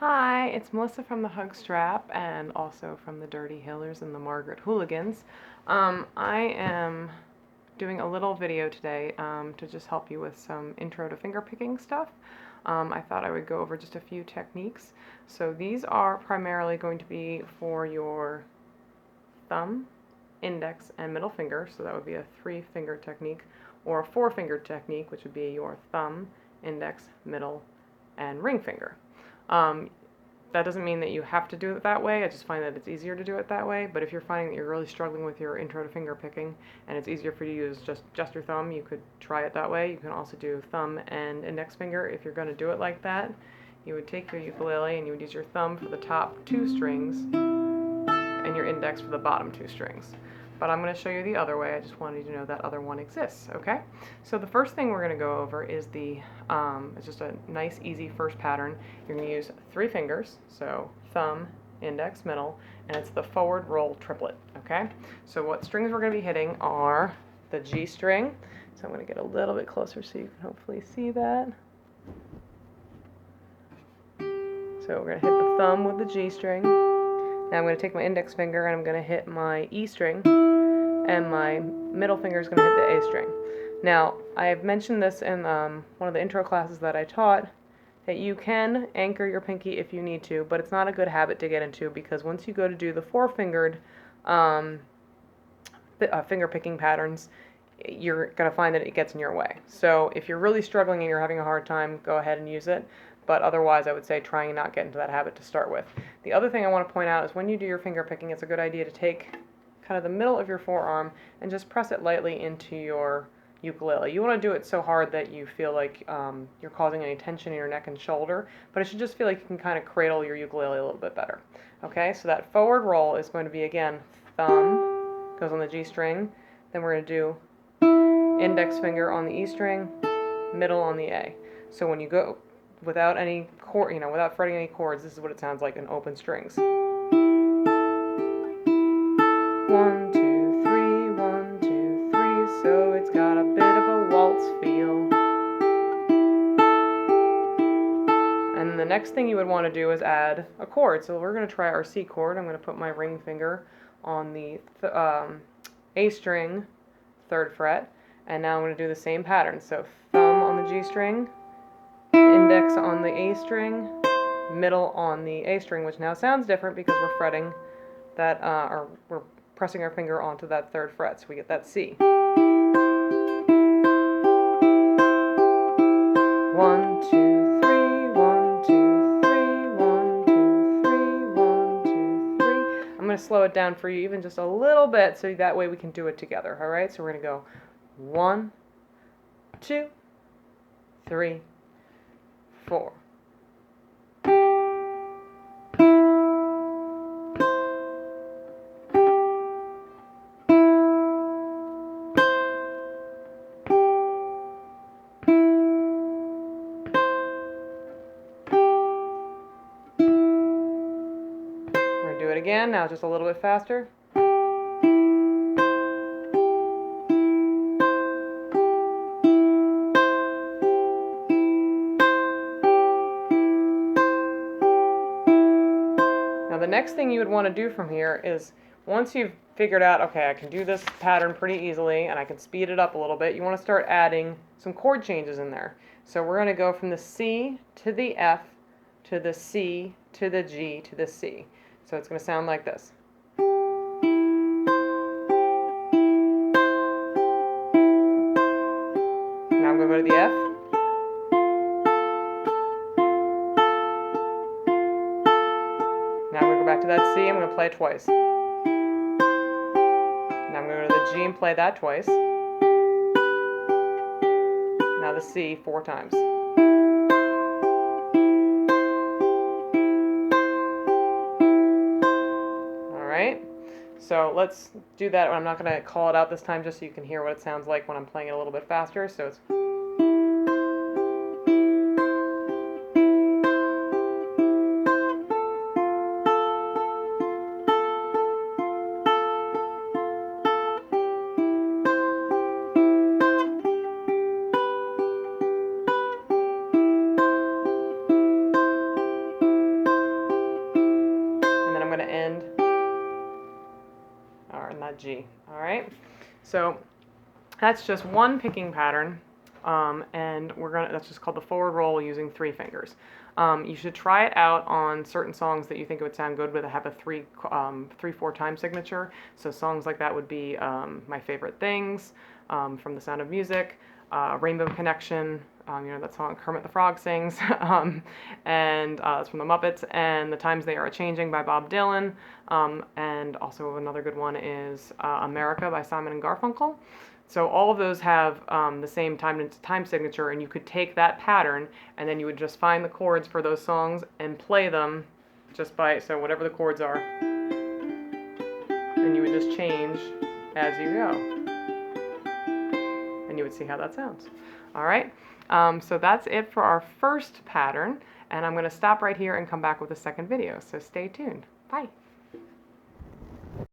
Hi, it's Melissa from the Hug Strap and also from the Dirty Hillers and the Margaret Hooligans. I am doing a little video today to just help you with some intro to fingerpicking stuff. I thought I would go over just a few techniques. So these are primarily going to be for your thumb, index, and middle finger. So that would be a 3-finger technique, or a 4-finger technique, which would be your thumb, index, middle, and ring finger. That doesn't mean that you have to do it that way. I just find that it's easier to do it that way. But if you're finding that you're really struggling with your intro to finger picking and it's easier for you to use just your thumb, you could try it that way. You can also do thumb and index finger. If you're going to do it like that, you would take your ukulele and you would use your thumb for the top 2 strings and your index for the bottom 2 strings. But I'm going to show you the other way. I just wanted you to know that other one exists, okay? So the first thing we're going to go over is it's just a nice, easy first pattern. You're going to use 3 fingers, so thumb, index, middle, and it's the forward roll triplet, okay? So what strings we're going to be hitting are the G string. So I'm going to get a little bit closer so you can hopefully see that. So we're going to hit the thumb with the G string. Now I'm going to take my index finger and I'm going to hit my E string, and my middle finger is going to hit the A string. Now, I've mentioned this in one of the intro classes that I taught, that you can anchor your pinky if you need to, but it's not a good habit to get into, because once you go to do the 4-fingered finger picking patterns, you're going to find that it gets in your way. So if you're really struggling and you're having a hard time, go ahead and use it. But otherwise, I would say try and not get into that habit to start with. The other thing I want to point out is when you do your finger picking, it's a good idea to take kind of the middle of your forearm and just press it lightly into your ukulele. You want to do it so hard that you feel like you're causing any tension in your neck and shoulder, but it should just feel like you can kind of cradle your ukulele a little bit better. Okay, so that forward roll is going to be, again, thumb goes on the G string, then we're going to do index finger on the E string, middle on the A. So when you go without any chord, without fretting any chords, this is what it sounds like in open strings. 1, 2, 3, 1, 2, 3. So it's got a bit of a waltz feel. And the next thing you would want to do is add a chord. So we're going to try our C chord. I'm going to put my ring finger on the A string, 3rd fret, and now I'm going to do the same pattern. So thumb on the G string, index on the A string, middle on the A string, which now sounds different because we're fretting that, or we're pressing our finger onto that 3rd fret, so we get that C. 1, 2, 3, 1, 2, 3, 1, 2, 3, 1, 2, 3. I'm going to slow it down for you even just a little bit so that way we can do it together, all right? So we're going to go 1, 2, 3, 4. We're going to do it again, now just a little bit faster. The next thing you would want to do from here is, once you've figured out, okay, I can do this pattern pretty easily and I can speed it up a little bit, you want to start adding some chord changes in there. So we're going to go from the C to the F to the C to the G to the C. So it's going to sound like this. Now I'm going to go to the F. Now I'm going to go back to that C, I'm going to play it twice. Now I'm going to go to the G and play that twice. Now the C 4 times. Alright, so let's do that. I'm not going to call it out this time just so you can hear what it sounds like when I'm playing it a little bit faster. So it's... G. All right, so that's just one picking pattern, and that's just called the forward roll using 3 fingers. You should try it out on certain songs that you think it would sound good with that have a 3/4 time signature. So songs like that would be My Favorite Things, from The Sound of Music, Rainbow Connection, you know that song Kermit the Frog sings, and it's from the Muppets, and The Times They Are A-Changing by Bob Dylan, and also another good one is America by Simon and Garfunkel. So all of those have the same time signature, and you could take that pattern, and then you would just find the chords for those songs and play them just by, so whatever the chords are, and you would just change as you go, and you would see how that sounds. All right, so that's it for our first pattern, and I'm going to stop right here and come back with a second video, so stay tuned. Bye.